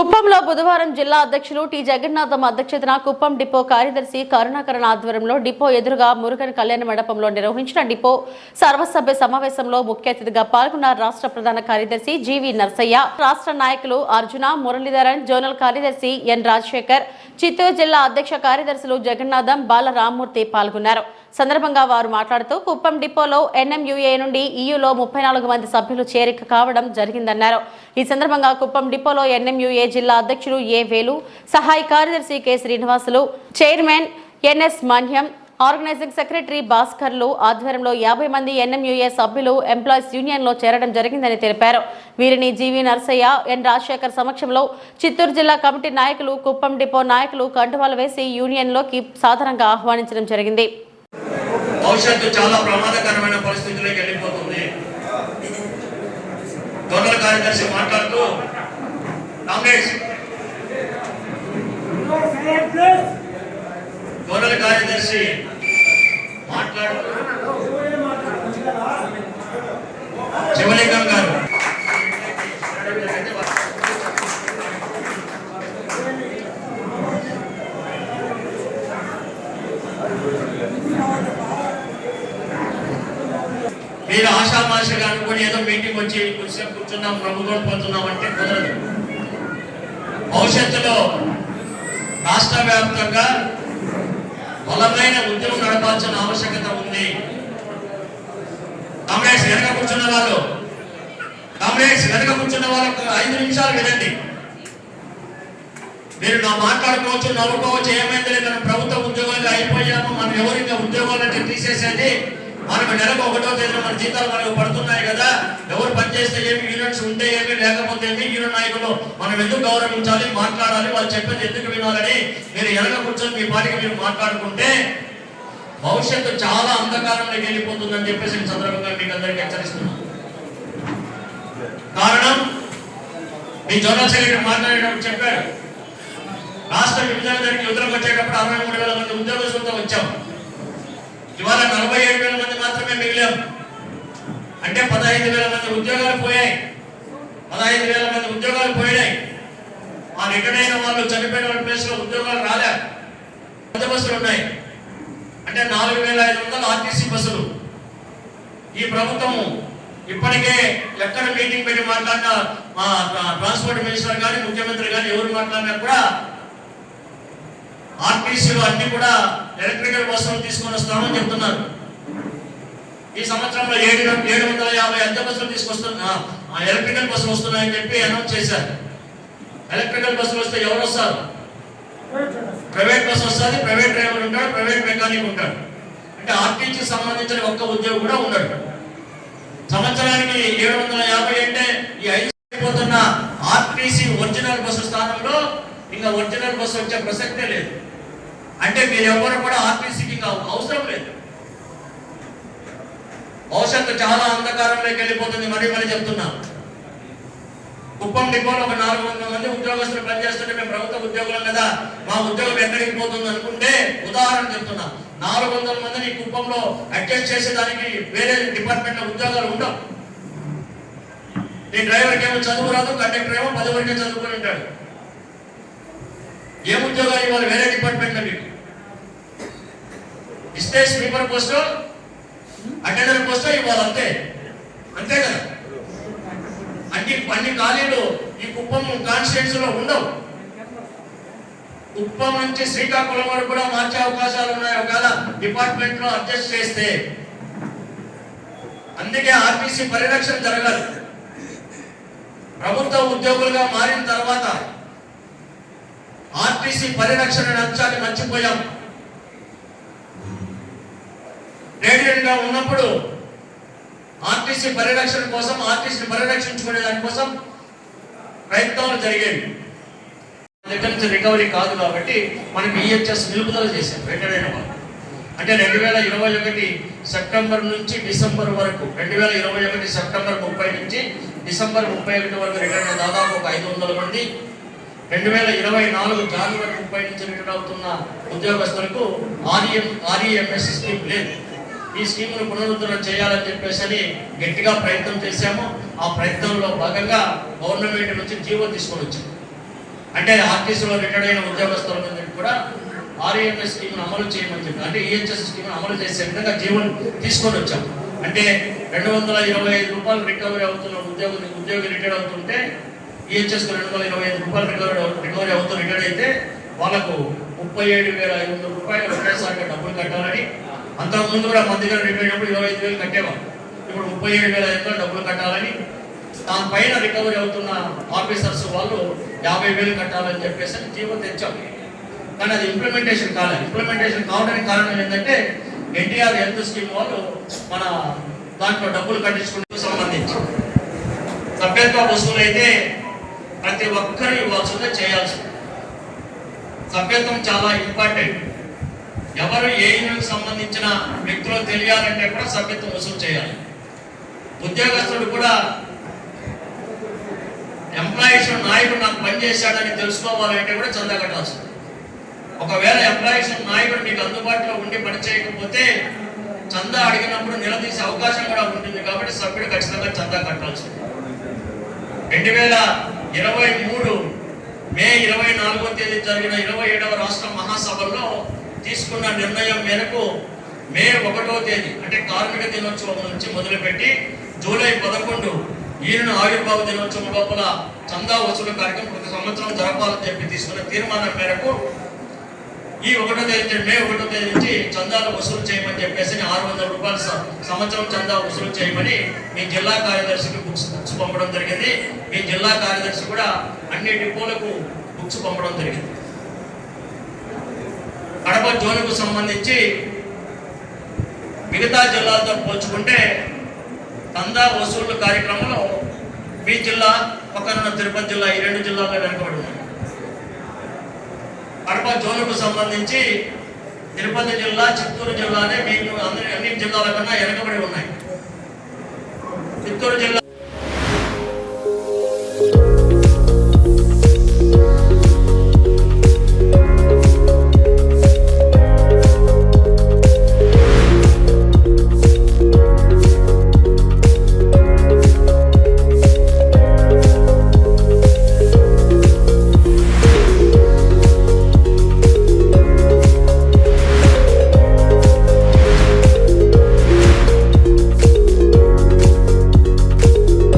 కుప్పంలో బుధవారం జిల్లా అధ్యక్షులు టి జగన్నాథం అధ్యక్షతన కుప్పం డిపో కార్యదర్శి కరుణాకరణ ఆధ్వర్యంలో డిపో ఎదురుగా మురుగన్ కళ్యాణ మండపంలో నిర్వహించిన డిపో సర్వసభ్య సమావేశంలో ముఖ్య అతిథిగా పాల్గొన్న రాష్ట్ర ప్రధాన కార్యదర్శి జీవి నర్సయ్య, రాష్ట్ర నాయకులు అర్జున, మురళీధరన్, జోనల్ కార్యదర్శి ఎన్ రాజశేఖర్, చిత్తూరు జిల్లా అధ్యక్ష కార్యదర్శులు జగన్నాథం, బాల రామ్మూర్తి పాల్గొన్నారు. సందర్భంగా వారు మాట్లాడుతూ కుప్పం డిపోలో ఎన్ఎంయుఏ నుండి ఈయూలో 34 మంది సభ్యులు చేరిక కావడం జరిగిందన్నారు. ఈ సందర్భంగా కుప్పం డిపోలో ఎన్ఎంయుఏ జిల్లా అధ్యక్షులు ఏ వేలు, సహాయ కార్యదర్శి K Srinivasulu, chairman NS Manyam, organising secretary Bhaskarlu ఆధ్వర్యంలో 50 మంది ఎన్ఎంయుఏ సభ్యులు ఎంప్లాయీస్ యూనియన్లో చేరడం జరిగిందని తెలిపారు. వీరిని జీవి నర్సయ్య, ఎన్ రాజశేఖర్ సమక్షంలో చిత్తూరు జిల్లా కమిటీ నాయకులు, కుప్పం డిపో నాయకులు కండువాలు వేసి యూనియన్లోకి సాధారణంగా ఆహ్వానించడం జరిగింది. భవిష్యత్తు చాలా ప్రమాదకరమైన పరిస్థితుల్లోకి వెళ్ళిపోతుంది. జోనల్ కార్యదర్శి మాట్లాడుతూ జోనల్ కార్యదర్శి మాట్లాడుతూ శివలింగం గారు మీరు ఆశామాషగా అనుకుని ఏదో మీటింగ్ వచ్చి కూర్చున్నాం, ప్రభుత్వం పోతున్నాం అంటే కుదరదు. భవిష్యత్తులో రాష్ట్ర వ్యాప్తంగా బలమైన ఉద్యమం నడపాల్సిన ఆవశ్యకత ఉంది. కామ్రేడ్స్ వెనక కూర్చున్న వాళ్ళు 5 నిమిషాలు వినండి. మీరు నా మాట్లాడుకోవచ్చు, నవ్వుకోవచ్చు, ఏమైంది లేదు, మనం ప్రభుత్వ ఉద్యోగాలు అయిపోయాము, మనం ఎవరికి ఉద్యోగాలంటే తీసేసేది, మనకు నెలకు 1వ తేదీన మన జీతాలు మనకు పడుతున్నాయి కదా, ఎవరు పనిచేస్తే ఏమి, యూనియన్స్ ఉంటే ఏమి, లేకపోతే ఏమి, యూనియన్ నాయకులు మనం ఎందుకు గౌరవించాలి, మాట్లాడాలి, వాళ్ళు చెప్పేది ఎందుకు వినాలని మీరు వెనక కూర్చొని మీ పాటికి మీరు మాట్లాడుకుంటే భవిష్యత్తు చాలా అంధకారంలోకి వెళ్ళిపోతుందని చెప్పేసి ఈ సందర్భంగా మీకు అందరికీ హెచ్చరిస్తున్నాను. కారణం మీ జనరల్ సెక్రటరీ మాట్లాడేటప్పుడు చెప్పారు, రాష్ట్ర విభజన జరిగి యుద్ధంకి వచ్చేటప్పుడు 63,000 మంది ఉద్యోగస్తులతో వచ్చాం. ఇవాళ 47,000 మంది మాత్రమే మిగిలాం. అంటే 15,000 మంది ఉద్యోగాలు పోయాయి. 15,000 మంది ఉద్యోగాలు పోయినాయి. ఆ రిటైర్ అయిన వాళ్ళు, చనిపోయిన వాళ్ళ ప్లేస్ లో ఉద్యోగాలు రాలే. పెద్ద బస్సులు ఉన్నాయి. అంటే 4,500 ఆర్టీసీ బస్సులు. ఈ ప్రభుత్వం ఇప్పటికే ఎక్కడ మీటింగ్ పెట్టి మాట్లాడినా, మా ట్రాన్స్పోర్ట్ మినిస్టర్ కానీ, ముఖ్యమంత్రి కానీ ఎవరు మాట్లాడినా కూడా ఆర్టీసీలు అన్ని కూడా ఎలక్ట్రికల్ బస్సులు తీసుకొని వస్తామని చెప్తున్నారు. ఈ సంవత్సరంలో 750 అద్దె బస్సులు తీసుకొస్తున్నా, ఎలక్ట్రికల్ బస్సులు వస్తున్నాయని చెప్పి అనౌన్స్ చేశారు. ఎలక్ట్రికల్ బస్సులు వస్తే ఎవరు వస్తారు? ప్రైవేట్ బస్సు వస్తుంది, ప్రైవేట్ డ్రైవర్ ఉంటాడు, ప్రైవేట్ మెకానిక్ ఉంటాడు. అంటే ఆర్టీసీ సంబంధించిన ఒక్క ఉద్యోగం కూడా ఉండడు. సంవత్సరానికి 750 అంటే ఈ 5 అయిపోతున్న ఆర్టీసీ ఒరిజినల్ బస్సు స్థానంలో ఇంకా ఒరిజినల్ బస్సు వచ్చే ప్రసక్తే లేదు. అంటే మీరు ఎవరు కూడా ఆర్టీసీకి ఇంకా అవసరం లేదు. భవిష్యత్తు చాలా అంధకారంలోకి వెళ్ళిపోతుంది. మరీ చెప్తున్నా, కుప్పం డిపోలో ఒక 400 మంది ఉద్యోగస్తులు పనిచేస్తుంటే మేము ప్రభుత్వ ఉద్యోగులం కదా, మా ఉద్యోగం ఎక్కడికి పోతుంది అనుకుంటే, ఉదాహరణ చెప్తున్నా, 400 మందిని కుప్పంలో అడ్జస్ట్ చేసేదానికి వేరే డిపార్ట్మెంట్ లో ఉద్యోగాలు ఉండవు. ఈ డ్రైవర్కి ఏమో చదువు రాదు, కండక్టర్ ఏమో 10 వరకే చదువుకొని ఉంటాడు. ఏ ఉద్యోగాలు ఇవ్వాలి వేరే డిపార్ట్మెంట్ లో? మీకు ఇస్తే స్వీపర్ పోస్టు, అటెండర్ పోస్టు ఇవ్వాలి, అంతే కదా. అన్ని ఖాళీలు ఈ కుప్పం కాన్స్టిట్యూన్సీ లో ఉండవు. కుప్పం నుంచి శ్రీకాకుళం వరకు కూడా మార్చే అవకాశాలు ఉన్నాయి ఒకవేళ డిపార్ట్మెంట్ లో అడ్జస్ట్ చేస్తే. అందుకే ఆర్టీసీ పరిరక్షణ జరగాలి. ప్రభుత్వ ఉద్యోగులుగా మారిన తర్వాత ఆర్టీసీ పరిరక్షణ అంశాన్ని మర్చిపోయాం. ట్రేడ్ గా ఉన్నప్పుడు ఆర్టీసీ పరిరక్షణ కోసం, ఆర్టీసీని పరిరక్షించుకునే దానికోసం ప్రయత్నాలు జరిగేవి. దగ్గర నుంచి రికవరీ కాదు కాబట్టి మనకి ఈహెచ్ఎస్ నిలుపుదల చేశారు రిటైర్ అయిన వాళ్ళు. అంటే 2021 సెప్టెంబర్ నుంచి డిసెంబర్ వరకు, 2021 సెప్టెంబర్ 30 నుంచి డిసెంబర్ 31 వరకు రిటైర్ అయిన దాదాపు ఒక 500 మంది. 2024 జనవరి 30 నుంచి రిటైర్ అవుతున్న ఉద్యోగస్తులకు ఆర్ఈఎంఎస్ స్కీమ్ లేదు. ఈ స్కీమ్ను పునరుద్ధరణ చేయాలని చెప్పేసి గట్టిగా ప్రయత్నం చేశాము. ఆ ప్రయత్నంలో భాగంగా గవర్నమెంట్ నుంచి జీవో తీసుకొని వచ్చాము. అంటే ఆర్టీసీలో రిటైర్డ్ అయిన ఉద్యోగస్తులందరికీ కూడా ఆర్ఈఎంఎస్ స్కీమ్ను అమలు చేయమని చెప్పి, అంటే ఈహెచ్ఎస్ స్కీమ్ను అమలు చేసే విధంగా జీవన్ తీసుకొని వచ్చాం. అంటే 225 రూపాయలు రికవరీ అవుతున్న ఉద్యోగి రిటైర్డ్ అవుతుంటే ఈహెచ్ఎస్ 225 రూపాయలు రికవరీ అవుతూ రిటైర్డ్ అయితే వాళ్ళకు 37,500 రూపాయలు ఒకేసారిగా డబ్బులు కట్టాలని, అంతకుముందు కూడా మన దగ్గర రిటైర్డ్ అయినప్పుడు 25,000 కట్టేవాళ్ళు, ఇప్పుడు 37,500 డబ్బులు కట్టాలని, దానిపైన రికవరీ అవుతున్న ఆఫీసర్స్ వాళ్ళు 50,000 కట్టాలని చెప్పేసి జీవో తెచ్చాం. కానీ అది ఇంప్లిమెంటేషన్ కాలేదు. ఇంప్లిమెంటేషన్ కావడానికి కారణం ఏంటంటే ఎన్టీఆర్ హెల్త్ స్కీమ్ వాళ్ళు మన దాంట్లో డబ్బులు కట్టించుకుంటూ సంబంధించి సభ్యత్వ వసూలు అయితే ప్రతి ఒక్కరు ఇవ్వాల్సిందే, చేయాల్సింది. సభ్యత్వం చాలా ఇంపార్టెంట్. ఎవరు ఏ యూనియన్కి సంబంధించిన వ్యక్తులు తెలియాలంటే కూడా సభ్యత్వం వసూలు చేయాలి. ఉద్యోగస్తుడు కూడా ఎంప్లాయీస్ నాయకుడు నాకు పని చేశాడని తెలుసుకోవాలంటే కూడా చందా కట్టాల్సింది. ఒకవేళ ఎంప్లాయీస్ నాయకుడు మీకు అందుబాటులో ఉండి పని చేయకపోతే చందా అడిగినప్పుడు నిలదీసే అవకాశం కూడా ఉంటుంది. కాబట్టి సభ్యుడు ఖచ్చితంగా చందా కట్టాల్సింది. 2023 మే 24వ తేదీ జరిగిన 27వ రాష్ట్ర మహాసభలో తీసుకున్న నిర్ణయం మేరకు మే 1వ తేదీ అంటే కార్మిక దినోత్సవం నుంచి మొదలుపెట్టి జూలై 11 ఈయన ఆవిర్భావ దినోత్సవం లోపల చందా వసూలు కార్యక్రమం ప్రతి సంవత్సరం జరపాలని చెప్పి తీసుకున్న తీర్మానం మేరకు ఈ 1వ తేదీ మే 1వ తేదీ నుంచి చందాలు వసూలు చేయమని చెప్పేసి 600 రూపాయలు సంవత్సరం చందా వసూలు చేయమని మీ జిల్లా కార్యదర్శికి బుక్స్ పంపడం జరిగింది. మీ జిల్లా కార్యదర్శి కూడా అన్ని డిపోలకు బుక్స్ పంపడం జరిగింది. కడప జోన్కు సంబంధించి మిగతా జిల్లాలతో పోల్చుకుంటే చందా వసూలు కార్యక్రమంలో మీ జిల్లా పక్కన తిరుపతి జిల్లా ఈ 2 జిల్లాల్లో వెనుకబడి ఉన్నాయి. కడప జోన్కు సంబంధించి తిరుపతి జిల్లా, చిత్తూరు జిల్లానే మీకు అన్ని జిల్లాల కన్నా వెనుకబడి ఉన్నాయి. చిత్తూరు జిల్లా